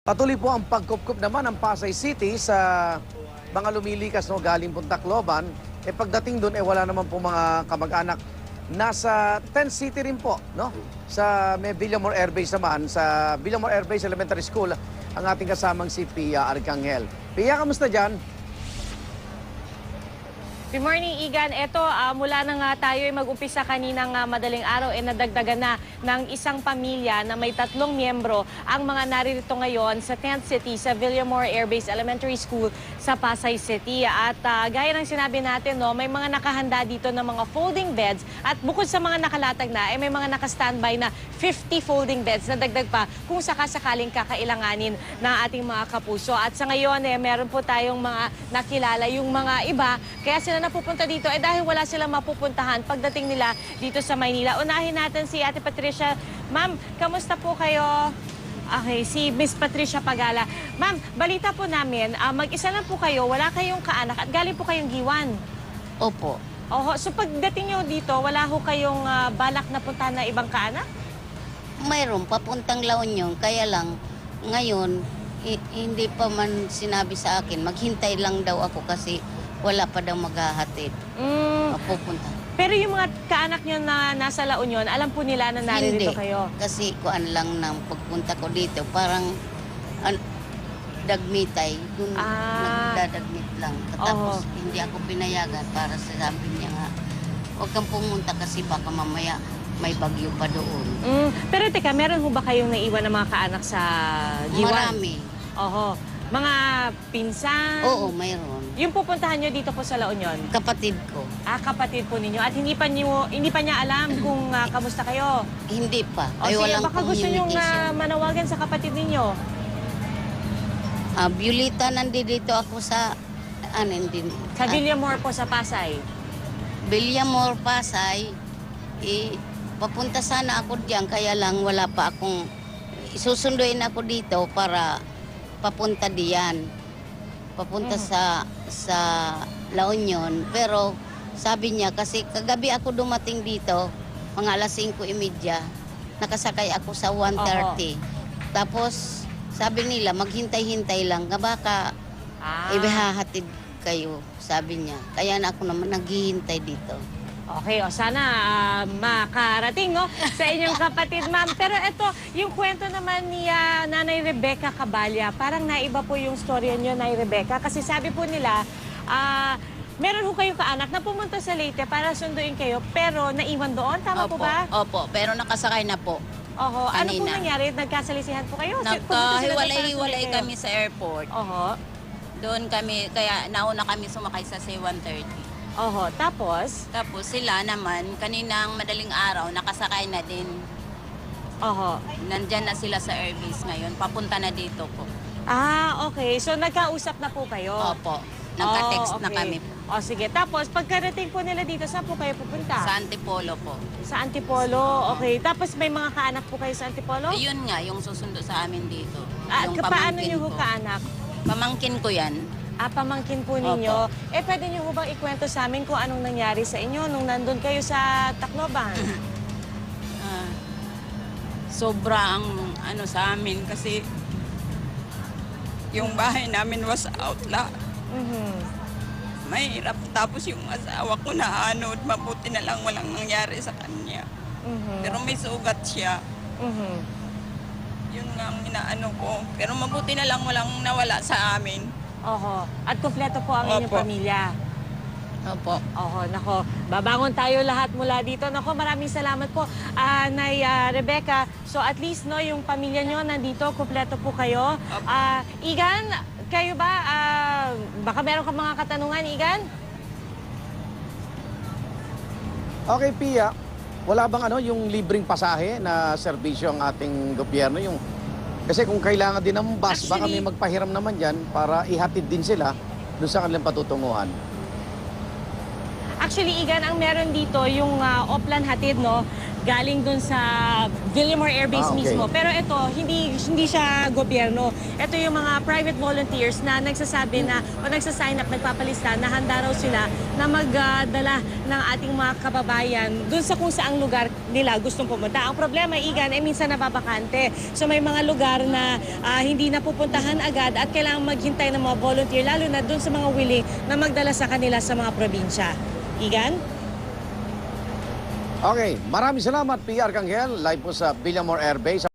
Patuloy po ang pagkupkup naman ng Pasay City sa mga lumilikas galing pong Tacloban. Pagdating doon wala naman po mga kamag-anak. Nasa 10 City rin po, no? Sa may Villamor Air Base naman, sa Villamor Air Base Elementary School, ang ating kasamang si Pia Arcangel. Pia, kamusta dyan? Good morning, Igan. Ito, mula na nga tayo ay mag-umpisa kaninang madaling araw, nadagdagan na ng isang pamilya na may 3 miyembro ang mga naririto ngayon sa 10th City, sa Villamor Air Base Elementary School sa Pasay City. At gaya ng sinabi natin, no, may mga nakahanda dito ng mga folding beds at bukod sa mga nakalatag na, may mga naka-standby na 50 folding beds na dagdag pa kung sakasakaling kakailanganin ng ating mga kapuso. At sa ngayon, meron po tayong mga nakilala yung mga iba, kaya sila napupunta dito dahil wala silang mapupuntahan pagdating nila dito sa Maynila. Unahin natin si Ate Patricia. Ma'am, kamusta po kayo? Okay, si Miss Patricia Pagala. Ma'am, balita po namin, mag-isa lang po kayo, wala kayong kaanak at galing po kayong Giwan. Opo. Oho, so pagdating nyo dito, wala ho kayong balak na punta na ibang kaanak? Mayroon, papuntang La Union. Kaya lang, ngayon, hindi pa man sinabi sa akin, maghintay lang daw ako kasi wala pa daw maghahatid. Mapupunta. Pero yung mga kaanak nyo na nasa La Union, alam po nila na naririto kayo? Kasi kuan lang ng pagpunta ko dito, parang dagmitay. Dun nagdadagmit lang. Tapos hindi ako pinayagan para sa sabi niya nga, huwag kang pumunta kasi baka mamaya may bagyo pa doon. Pero teka, meron ho ba kayong naiwan ng mga kaanak sa Giwan? Marami. Oho. Mga pinsan? Oo, mayroon. Yung pupuntahan nyo dito po sa La Union? Kapatid ko. Kapatid po ninyo. At hindi pa niya alam kung kamusta kayo? Hindi pa. O Ay, sige, walang baka gusto nyo communication. manawagan sa kapatid ninyo. Violeta, nandito ako sa, din? Sa Villamor po sa Pasay. Villamor, Pasay. Papunta sana ako diyan, kaya lang wala pa akong, susunduin ako dito para papunta diyan. Papunta sa La Union. Pero sabi niya, kasi kagabi ako dumating dito, mga alas 5:30, nakasakay ako sa 1:30. Tapos sabi nila, maghintay-hintay lang, baka ibahahatid kayo, sabi niya. Kaya na ako naman naghihintay dito. Okay, sana makarating, no, sa inyong kapatid, ma'am. Pero ito, yung kwento naman ni Nanay Rebecca Cabalya, parang naiba po yung storya niyo, Nanay Rebecca. Kasi sabi po nila, meron ho kayong kaanak na pumunta sa Leyte para sunduin kayo, pero naiwan doon, tama po ba? Opo, pero nakasakay na po. Oho, ano po Kanina. nangyari? Nagkasalisihan po kayo? Pumunta sila doon para Nagkahiwalay-hiwalay sunduin kayo? kami sa airport. Oho, Doon kami, kaya nauna kami sumakay sa C-130. oho, tapos? Tapos sila naman, kaninang madaling araw, nakasakay na din. Oho. Nandyan na sila sa airbase ngayon. Papunta na dito po. Okay. So, nagkausap na po kayo? Opo, nagka-text na okay. kami. O, sige. Tapos, pagkarating po nila dito, saan po kayo pupunta? Sa Antipolo po. Sa Antipolo. Okay. Tapos, may mga kaanak po kayo sa Antipolo? Ayun nga, yung susundo sa amin dito. Yung Paano pamangkin nyo ho ko. kaanak? Pamangkin ko yan. Pamangkin po ninyo. Pwede nyo ho bang ikwento sa amin kung anong nangyari sa inyo nung nandun kayo sa Tacloban? Sobra ang sa amin kasi yung bahay namin was outlaw. Mahirap. Tapos yung asawa ko na mabuti na lang walang nangyari sa kanya. Pero may sugat siya. Yun nga ang inaano ko. Pero mabuti na lang walang nawala sa amin. Oho. At kumpleto po ang inyong Opo. pamilya. Opo. Oho, nako. Babangon tayo lahat mula dito. Nako, maraming salamat po, Nay Rebecca. So at least, no, yung pamilya nyo nandito, kumpleto po kayo. Igan, kayo ba? Baka meron ka mga katanungan, Igan? Okay, Pia. Wala bang yung libreng pasahe na serbisyo ang ating gobyerno? Kasi kung kailangan din ng bus, baka may magpahiram naman dyan para ihatid din sila doon sa kanilang patutunguhan. Actually, Igan, ang meron dito yung Oplan Hatid, no, galing dun sa Villamor Air Base Okay. mismo. Pero ito, hindi siya gobyerno. Ito yung mga private volunteers na nagsasabi na o nagsasign up, nagpapalista na handa raw sila na magdala ng ating mga kababayan dun sa kung saang lugar nila gustong pumunta. Ang problema, Igan, ay minsan nababakante. So may mga lugar na hindi napupuntahan agad at kailangan maghintay ng mga volunteer, lalo na dun sa mga willing na magdala sa kanila sa mga probinsya. Igan? Okay, maraming salamat, PR Kanghel, live po sa Villamor Air Base.